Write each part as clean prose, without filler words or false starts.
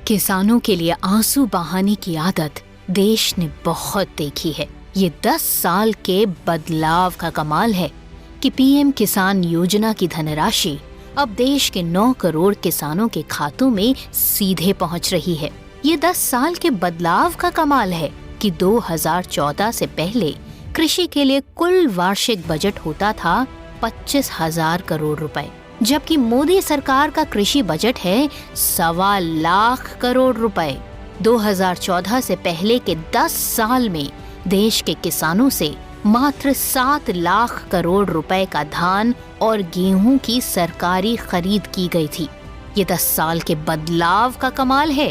किसानों के लिए आंसू बहाने की आदत देश ने बहुत देखी है। ये 10 साल के बदलाव का कमाल है कि पीएम किसान योजना की धनराशि अब देश के 9 करोड़ किसानों के खातों में सीधे पहुंच रही है। ये 10 साल के बदलाव का कमाल है कि 2014 से पहले कृषि के लिए कुल वार्षिक बजट होता था 25,000 करोड़ रुपए, जबकि मोदी सरकार का कृषि बजट है 1.25 लाख करोड़ रुपए। 2014 से पहले के 10 साल में देश के किसानों से मात्र 7 लाख करोड़ रुपए का धान और गेहूं की सरकारी खरीद की गई थी। ये 10 साल के बदलाव का कमाल है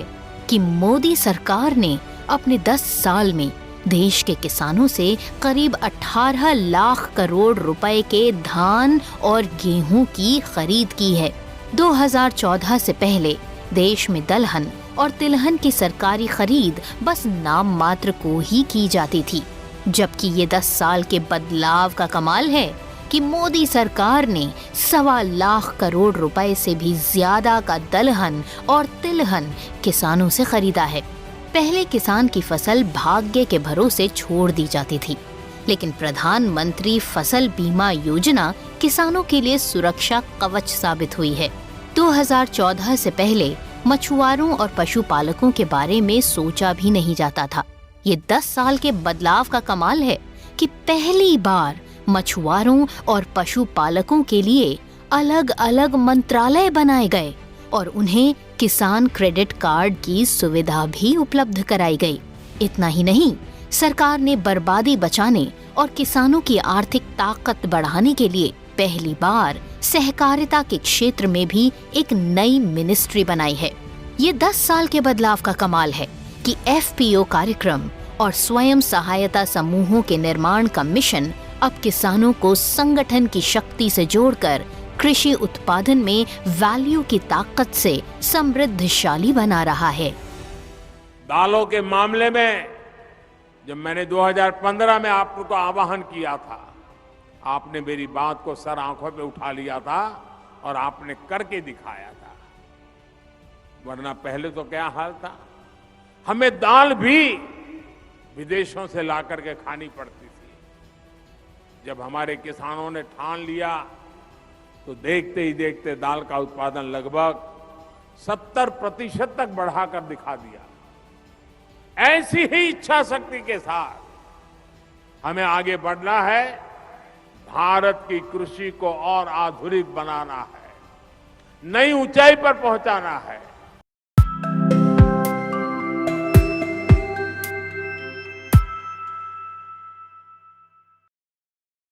कि मोदी सरकार ने अपने 10 साल में देश के किसानों से करीब 18 लाख करोड़ रुपए के धान और गेहूं की खरीद की है। 2014 से पहले देश में दलहन और तिलहन की सरकारी खरीद बस नाम मात्र को ही की जाती थी, जबकि ये 10 साल के बदलाव का कमाल है कि मोदी सरकार ने 1.25 लाख करोड़ रुपए से भी ज्यादा का दलहन और तिलहन किसानों से खरीदा है। पहले किसान की फसल भाग्य के भरोसे छोड़ दी जाती थी, लेकिन प्रधानमंत्री फसल बीमा योजना किसानों के लिए सुरक्षा कवच साबित हुई है। 2014 से पहले मछुआरों और पशुपालकों के बारे में सोचा भी नहीं जाता था। ये 10 साल के बदलाव का कमाल है कि पहली बार मछुआरों और पशुपालकों के लिए अलग अलग मंत्रालय बनाए गए और उन्हें किसान क्रेडिट कार्ड की सुविधा भी उपलब्ध कराई गई। इतना ही नहीं, सरकार ने बर्बादी बचाने और किसानों की आर्थिक ताकत बढ़ाने के लिए पहली बार सहकारिता के क्षेत्र में भी एक नई मिनिस्ट्री बनाई है। ये 10 साल के बदलाव का कमाल है कि एफपीओ कार्यक्रम और स्वयं सहायता समूहों के निर्माण का मिशन अब किसानों को संगठन की शक्ति से जोड़कर कृषि उत्पादन में वैल्यू की ताकत से समृद्धशाली बना रहा है। दालों के मामले में जब मैंने 2015 में आपको आह्वान किया था, आपने मेरी बात को सर आंखों पे उठा लिया था और आपने करके दिखाया था। वरना पहले तो क्या हाल था, हमें दाल भी विदेशों से ला करके खानी पड़ती थी। जब हमारे किसानों ने ठान लिया तो देखते ही देखते दाल का उत्पादन लगभग 70% तक बढ़ाकर दिखा दिया। ऐसी ही इच्छा शक्ति के साथ हमें आगे बढ़ना है। भारत की कृषि को और आधुनिक बनाना है, नई ऊंचाई पर पहुंचाना है।